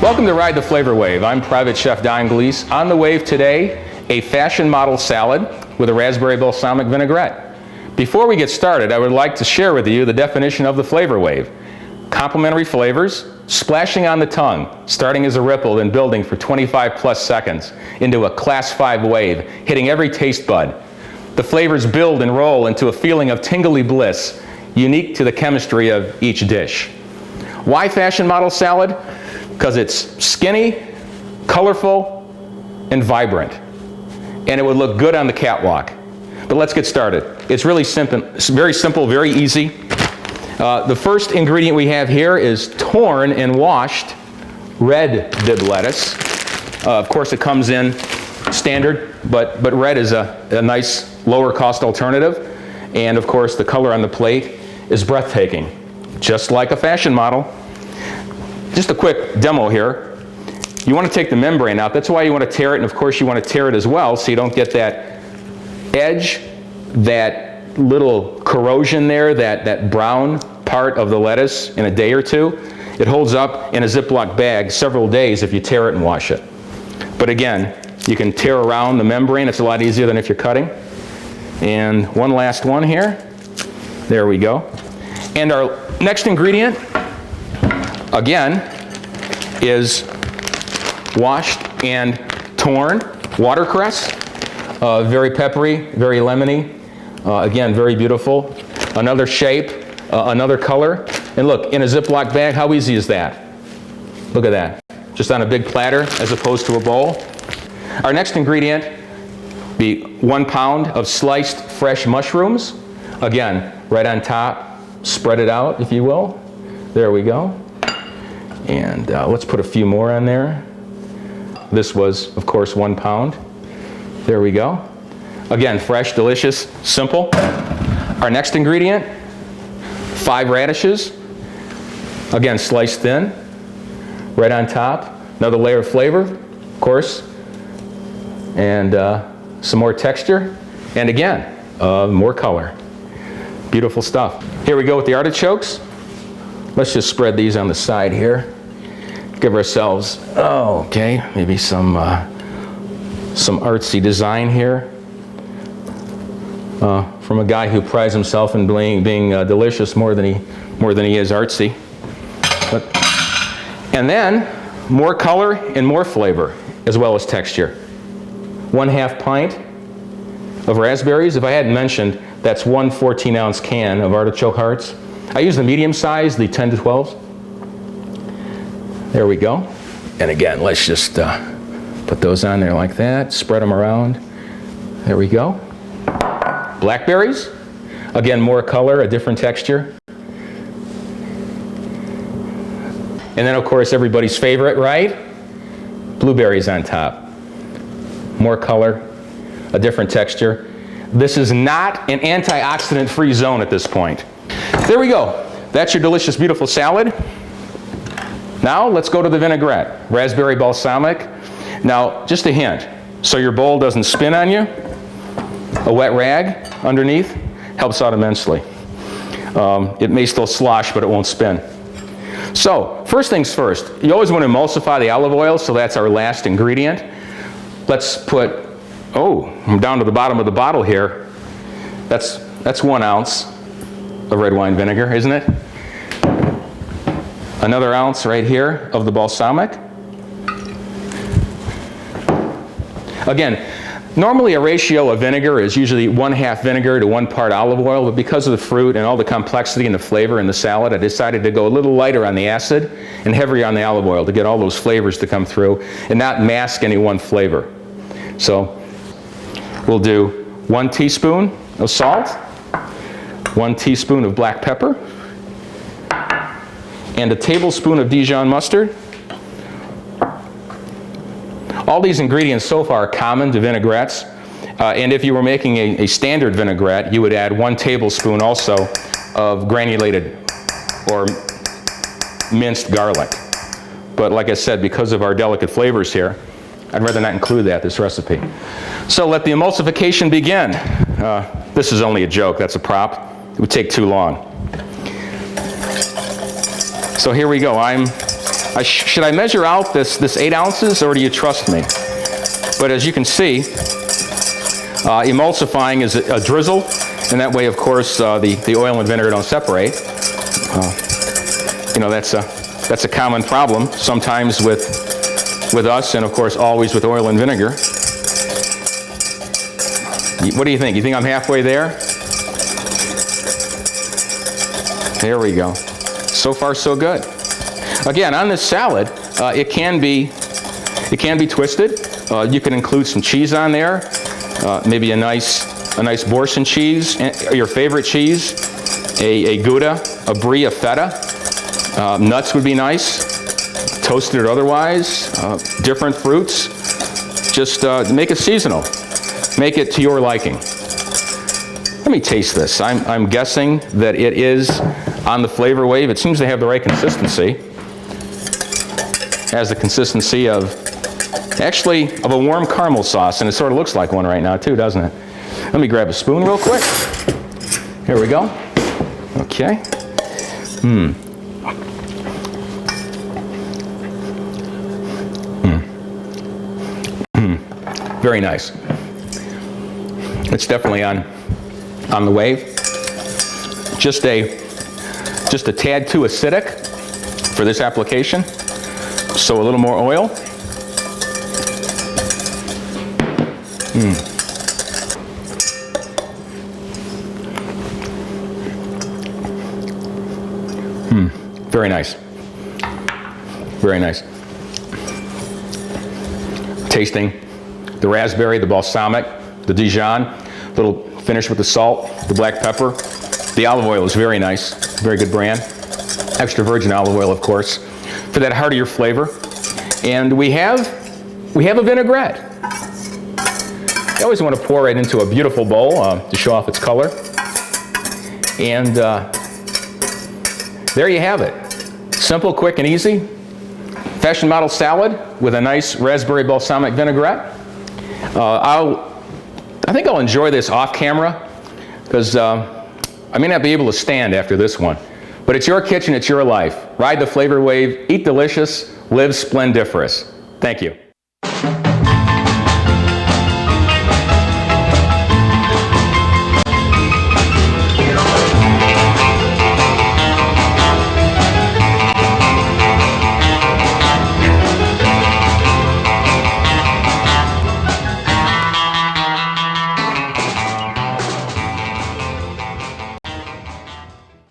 Welcome to Ride the Flavor Wave. I'm Private Chef Don Glees. On the wave today, a fashion model salad with a raspberry balsamic vinaigrette. Before we get started, I would like to share with you the definition of the flavor wave. Complementary flavors, splashing on the tongue, starting as a ripple and building for 25 plus seconds into a class 5 wave, hitting every taste bud. The flavors build and roll into a feeling of tingly bliss, unique to the chemistry of each dish. Why fashion model salad? Because it's skinny, colorful, and vibrant. And it would look good on the catwalk. But let's get started. It's really simple, very simple, very easy. The first ingredient we have here is torn and washed red dib lettuce. Of course, it comes in standard, but red is a nice lower cost alternative. And of course, the color on the plate is breathtaking, just like a fashion model. Just a quick demo here. You want to take the membrane out. That's why you want to tear it, and of course you want to tear it as well so you don't get that edge, that little corrosion there, that brown part of the lettuce in a day or two. It holds up in a Ziploc bag several days if you tear it and wash it. But again, you can tear around the membrane. It's a lot easier than if you're cutting. And one last one here. There we go. And our next ingredient, again, is washed and torn watercress. Very peppery, very lemony. Again, very beautiful. Another shape, another color. And look, in a Ziploc bag, how easy is that? Look at that. Just on a big platter as opposed to a bowl. Our next ingredient be 1 pound of sliced fresh mushrooms. Again, right on top. Spread it out, if you will. There we go. And let's put a few more on there. This was, of course, 1 pound. There we go. Again, fresh, delicious, simple. Our next ingredient, 5 radishes. Again, sliced thin, right on top. Another layer of flavor, of course. And some more texture. And again, more color. Beautiful stuff. Here we go with the artichokes. Let's just spread these on the side here. Give ourselves, maybe some artsy design here. From a guy who prides himself in being delicious more than he is artsy. And then more color and more flavor as well as texture. 1/2 pint of raspberries. If I hadn't mentioned, that's 1 14-ounce can of artichoke hearts. I use the medium size, the 10 to 12s. There we go. And again, let's just put those on there like that. Spread them around. There we go. Blackberries. Again, more color, a different texture. And then, of course, everybody's favorite, right? Blueberries on top. More color, a different texture. This is not an antioxidant-free zone at this point. There we go. That's your delicious, beautiful salad. Now let's go to the vinaigrette. Raspberry balsamic. Now, just a hint, so your bowl doesn't spin on you, a wet rag underneath helps out immensely. It may still slosh, but it won't spin. So, first things first, you always want to emulsify the olive oil, so that's our last ingredient. Let's put, I'm down to the bottom of the bottle here. That's 1 ounce of red wine vinegar, isn't it? Another ounce right here of the balsamic. Again, normally a ratio of vinegar is usually 1/2 vinegar to 1 part olive oil, but because of the fruit and all the complexity and the flavor in the salad, I decided to go a little lighter on the acid and heavier on the olive oil to get all those flavors to come through and not mask any one flavor. So we'll do 1 teaspoon of salt, 1 teaspoon of black pepper, and a tablespoon of Dijon mustard. All these ingredients so far are common to vinaigrettes, and if you were making a standard vinaigrette, you would add 1 tablespoon also of granulated or minced garlic. But like I said, because of our delicate flavors here, I'd rather not include that in this recipe. So let the emulsification begin. This is only a joke, that's a prop. It would take too long. So here we go. I'm Should I measure out this 8 ounces, or do you trust me? But as you can see, emulsifying is a drizzle, and that way, of course, the oil and vinegar don't separate. You know, that's a common problem sometimes with us, and of course always with oil and vinegar. What do you think? You think I'm halfway there? There we go. So far, so good. Again, on this salad, it can be twisted. You can include some cheese on there, maybe a nice Boursin cheese, your favorite cheese, a Gouda, a Brie, a feta. Nuts would be nice, toasted or otherwise. Different fruits. Just make it seasonal. Make it to your liking. Let me taste this. I'm guessing that it is on the flavor wave. It seems to have the right consistency. It has the consistency of a warm caramel sauce, and it sort of looks like one right now too, doesn't it? Let me grab a spoon real quick. Here we go. Okay. Very nice. It's definitely on the wave. Just a tad too acidic for this application. So a little more oil. Very nice. Very nice. Tasting the raspberry, the balsamic, the Dijon, little finish with the salt, the black pepper. The olive oil is very nice, very good brand. Extra virgin olive oil, of course, for that heartier flavor. And we have a vinaigrette. I always want to pour it into a beautiful bowl to show off its color. And there you have it. Simple, quick, and easy. Fashion model salad with a nice raspberry balsamic vinaigrette. I think I'll enjoy this off camera because I may not be able to stand after this one. But it's your kitchen, it's your life. Ride the flavor wave, eat delicious, live splendiferous. Thank you.